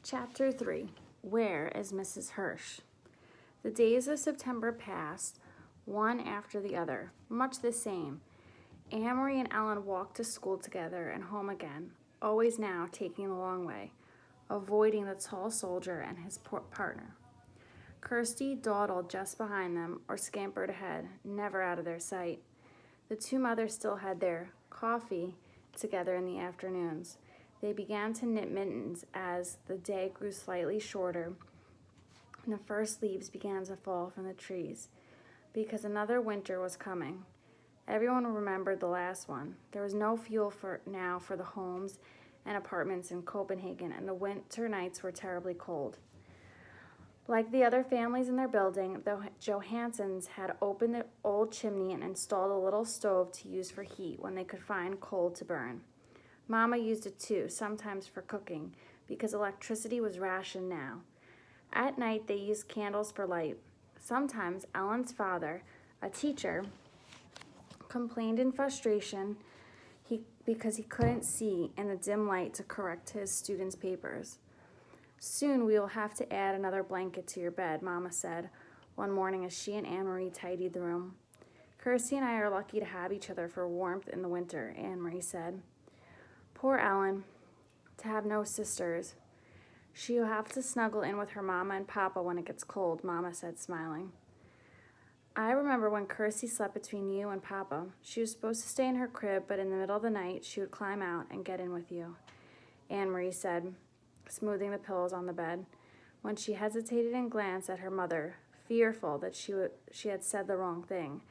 Chapter 3. Where is Mrs. Hirsch? The days of September passed, one after the other, much the same. Anne-Marie and Ellen walked to school together and home again, always now taking the long way, avoiding the tall soldier and his partner. Kirsty dawdled just behind them or scampered ahead, never out of their sight. The two mothers still had their coffee together in the afternoons. They began to knit mittens as the day grew slightly shorter and the first leaves began to fall from the trees, because another winter was coming. Everyone remembered the last one. There was no fuel for the homes and apartments in Copenhagen, and the winter nights were terribly cold. Like the other families in their building, the Johansons had opened the old chimney and installed a little stove to use for heat when they could find coal to burn. Mama used it too, sometimes for cooking, because electricity was rationed now. At night, they used candles for light. Sometimes Ellen's father, a teacher, complained in frustration because he couldn't see in the dim light to correct his students' papers. "Soon we will have to add another blanket to your bed," Mama said one morning as she and Anne-Marie tidied the room. "Kirsty and I are lucky to have each other for warmth in the winter," Anne-Marie said. "Poor Ellen, to have no sisters. She'll have to snuggle in with her Mama and Papa when it gets cold," Mama said, smiling. "I remember when Kirsty slept between you and Papa. She was supposed to stay in her crib, but in the middle of the night she would climb out and get in with you," Anne-Marie said, smoothing the pillows on the bed, when she hesitated and glanced at her mother, fearful that she had said the wrong thing,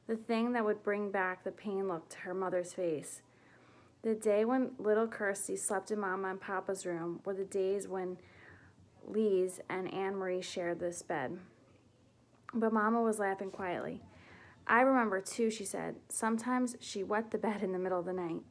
the thing that would bring back the pain look to her mother's face. The day when little Kirsty slept in Mama and Papa's room were the days when Lise and Anne-Marie shared this bed. But Mama was laughing quietly. "I remember too," she said. "Sometimes she wet the bed in the middle of the night."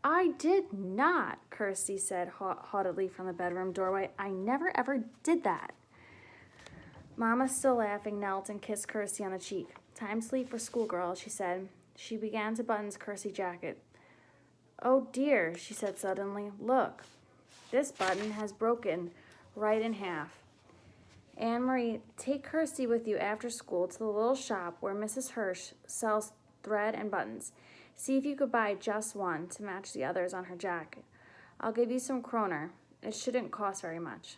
"I did not," Kirsty said haughtily from the bedroom doorway. "I never ever did that." Mama, still laughing, knelt and kissed Kirsty on the cheek. "Time to leave for school, girl," she said. She began to button Kirsty's jacket. "Oh dear," she said suddenly. "Look, this button has broken right in half. Anne-Marie, take Kirsty with you after school to the little shop where Mrs. Hirsch sells thread and buttons. See if you could buy just one to match the others on her jacket. I'll give you some kroner. It shouldn't cost very much."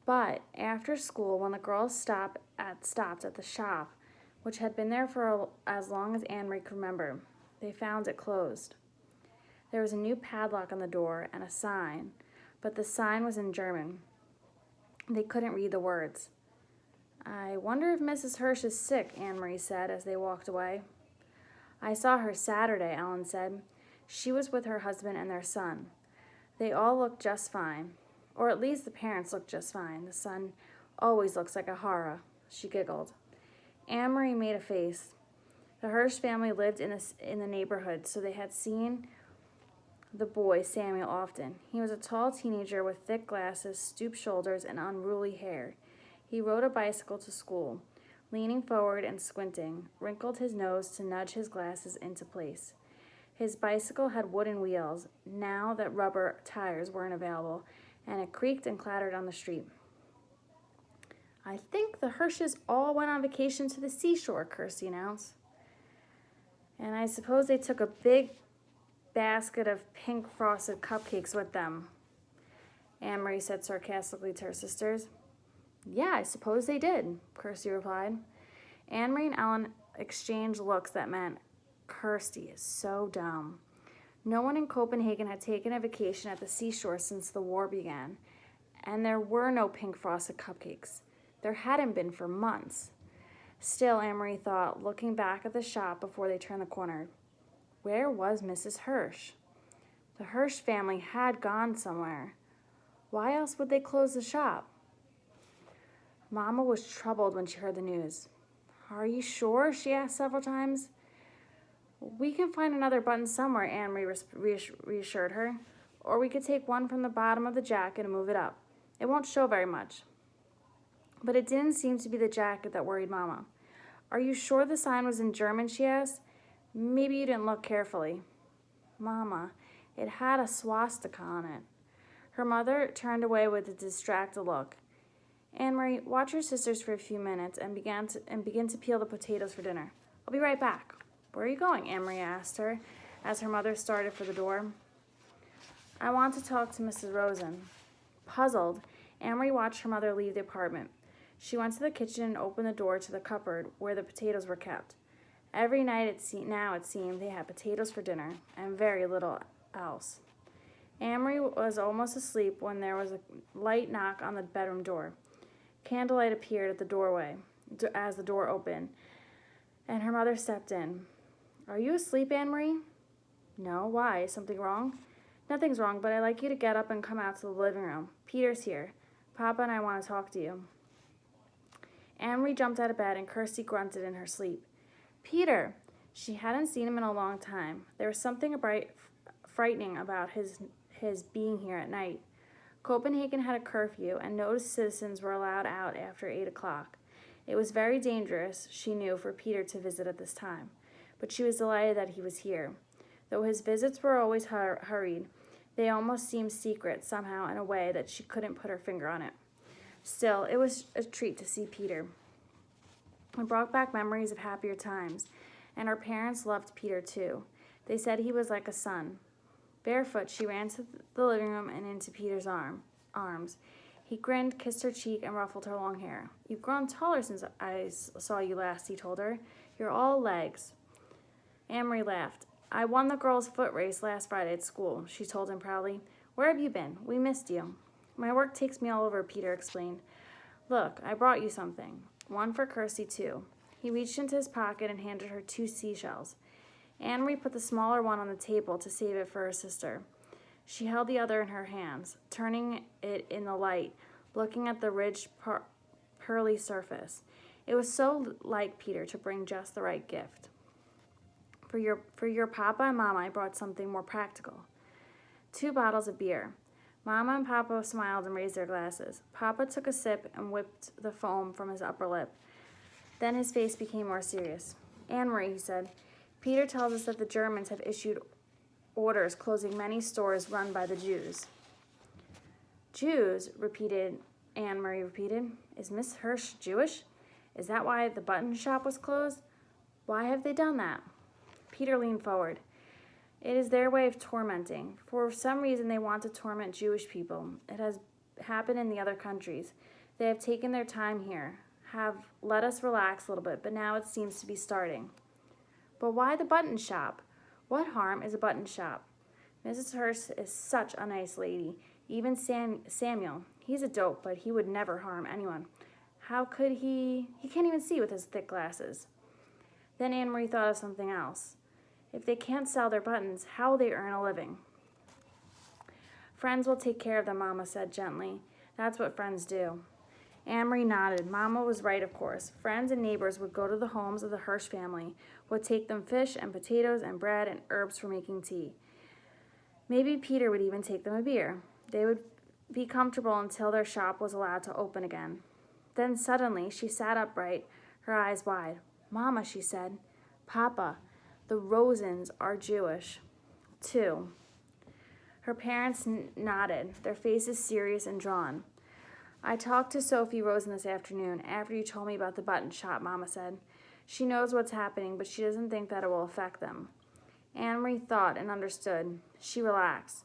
But after school, when the girls stopped at the shop, which had been there for as long as Anne-Marie could remember, they found it closed. There was a new padlock on the door and a sign, but the sign was in German. They couldn't read the words. "I wonder if Mrs. Hirsch is sick," Anne-Marie said as they walked away. "I saw her Saturday," Ellen said. "She was with her husband and their son. They all looked just fine. Or at least the parents looked just fine. The son always looks like a horror." She giggled. Anne-Marie made a face. The Hirsch family lived in the neighborhood, so they had seen the boy Samuel often. He was a tall teenager with thick glasses, stooped shoulders, and unruly hair. He rode a bicycle to school, leaning forward and squinting, wrinkled his nose to nudge his glasses into place. His bicycle had wooden wheels, now that rubber tires weren't available, and it creaked and clattered on the street. "I think the Hirsches all went on vacation to the seashore," Kirsty announced. "And I suppose they took a big basket of pink frosted cupcakes with them," Anne-Marie said sarcastically to her sisters. "Yeah, I suppose they did," Kirsty replied. Anne-Marie and Ellen exchanged looks that meant, "Kirsty is so dumb." No one in Copenhagen had taken a vacation at the seashore since the war began, and there were no pink frosted cupcakes. There hadn't been for months. Still, Anne-Marie thought, looking back at the shop before they turned the corner, where was Mrs. Hirsch? The Hirsch family had gone somewhere. Why else would they close the shop? Mama was troubled when she heard the news. "Are you sure?" she asked several times. "We can find another button somewhere," Anne-Marie reassured her. "Or we could take one from the bottom of the jacket and move it up. It won't show very much." But it didn't seem to be the jacket that worried Mama. "Are you sure the sign was in German?" she asked. "Maybe you didn't look carefully." "Mama, it had a swastika on it." Her mother turned away with a distracted look. Anne-Marie, watch your sisters for a few minutes and begin to peel the potatoes for dinner. I'll be right back. Where are you going? Anne-Marie asked her as her mother started for the door. I want to talk to Mrs. Rosen. Puzzled, Anne-Marie watched her mother leave the apartment. She went to the kitchen and opened the door to the cupboard where the potatoes were kept. Every night it seemed they had potatoes for dinner and very little else. Anne-Marie was almost asleep when there was a light knock on the bedroom door. Candlelight appeared at the doorway as the door opened, and her mother stepped in. Are you asleep, Anne-Marie? No, why? Is something wrong? Nothing's wrong, but I'd like you to get up and come out to the living room. Peter's here. Papa and I want to talk to you. Anne-Marie jumped out of bed and Kirsty grunted in her sleep. Peter! She hadn't seen him in a long time. There was something frightening about his being here at night. Copenhagen had a curfew, and no citizens were allowed out after 8 o'clock. It was very dangerous, she knew, for Peter to visit at this time, but she was delighted that he was here. Though his visits were always hurried, they almost seemed secret somehow in a way that she couldn't put her finger on it. Still, it was a treat to see Peter. It brought back memories of happier times, and her parents loved Peter too. They said he was like a son. Barefoot, she ran to the living room and into Peter's arms. He grinned, kissed her cheek, and ruffled her long hair. You've grown taller since I saw you last, he told her. You're all legs. Anne-Marie laughed. I won the girls' foot race last Friday at school, she told him proudly. Where have you been? We missed you. My work takes me all over, Peter explained. Look, I brought you something. One for Kirsty, too. He reached into his pocket and handed her 2 seashells. Anne-Marie put the smaller one on the table to save it for her sister. She held the other in her hands, turning it in the light, looking at the ridged, pearly surface. It was so like Peter to bring just the right gift. For your Papa and Mama, I brought something more practical. 2 bottles of beer. Mama and Papa smiled and raised their glasses. Papa took a sip and whipped the foam from his upper lip. Then his face became more serious. Anne-Marie, he said, Peter tells us that the Germans have issued orders closing many stores run by the Jews. Jews, Anne-Marie repeated. Is Miss Hirsch Jewish? Is that why the button shop was closed? Why have they done that? Peter leaned forward. It is their way of tormenting. For some reason they want to torment Jewish people. It has happened in the other countries. They have taken their time here, have let us relax a little bit, but now it seems to be starting. But why the button shop? What harm is a button shop? Mrs. Hirsch is such a nice lady. Even Samuel, he's a dope, but he would never harm anyone. How could he? He can't even see with his thick glasses. Then Anne-Marie thought of something else. If they can't sell their buttons, how will they earn a living? Friends will take care of them, Mama said gently. That's what friends do. Anne-Marie nodded. Mama was right, of course. Friends and neighbors would go to the homes of the Hirsch family, would take them fish and potatoes and bread and herbs for making tea. Maybe Peter would even take them a beer. They would be comfortable until their shop was allowed to open again. Then suddenly she sat upright, her eyes wide. Mama, she said. Papa, the Rosens are Jewish, too. Her parents nodded, their faces serious and drawn. I talked to Sophie Rosen this afternoon, after you told me about the button shop, Mama said. She knows what's happening, but she doesn't think that it will affect them. Anne-Marie thought and understood. She relaxed.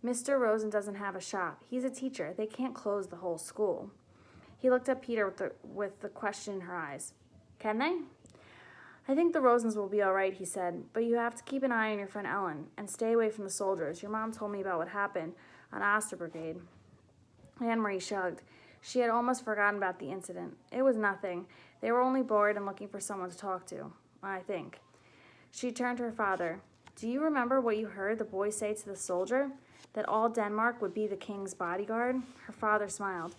Mr. Rosen doesn't have a shop. He's a teacher. They can't close the whole school. He looked at Peter with the question in her eyes. Can they? I think the Rosens will be all right, he said, but you have to keep an eye on your friend Ellen and stay away from the soldiers. Your mom told me about what happened on Oster Brigade. Anne-Marie shrugged. She had almost forgotten about the incident. It was nothing. They were only bored and looking for someone to talk to, I think. She turned to her father. Do you remember what you heard the boy say to the soldier? That all Denmark would be the king's bodyguard? Her father smiled.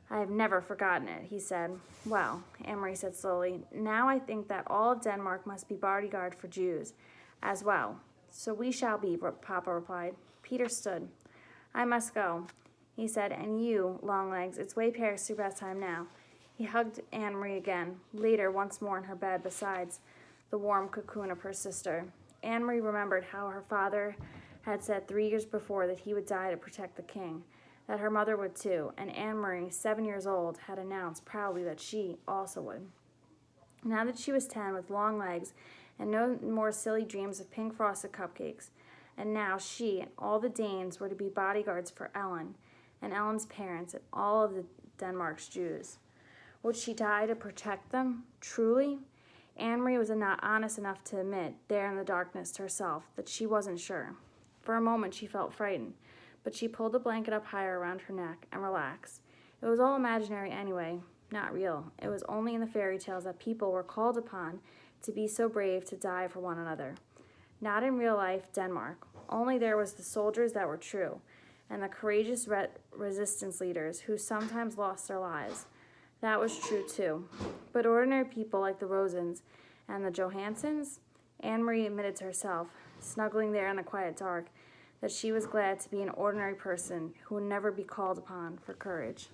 I have never forgotten it, he said. Well, Anne-Marie said slowly, now I think that all of Denmark must be bodyguard for Jews as well. So we shall be, Papa replied. Peter stood. I must go, he said, and you, Longlegs, it's way past your bedtime now. He hugged Anne-Marie again, later once more in her bed besides the warm cocoon of her sister. Anne-Marie remembered how her father had said 3 years before that he would die to protect the king, that her mother would too, and Anne Marie, 7 years old, had announced proudly that she also would. Now that she was 10, with long legs and no more silly dreams of pink frosted cupcakes, and now she and all the Danes were to be bodyguards for Ellen and Ellen's parents and all of the Denmark's Jews. Would she die to protect them, truly? Anne Marie was not honest enough to admit, there in the darkness to herself, that she wasn't sure. For a moment she felt frightened, but she pulled the blanket up higher around her neck and relaxed. It was all imaginary anyway, not real. It was only in the fairy tales that people were called upon to be so brave to die for one another. Not in real life Denmark. Only there was the soldiers that were true, and the courageous resistance leaders who sometimes lost their lives. That was true too. But ordinary people like the Rosens and the Johansons, Anne Marie admitted to herself, snuggling there in the quiet dark, that she was glad to be an ordinary person who would never be called upon for courage.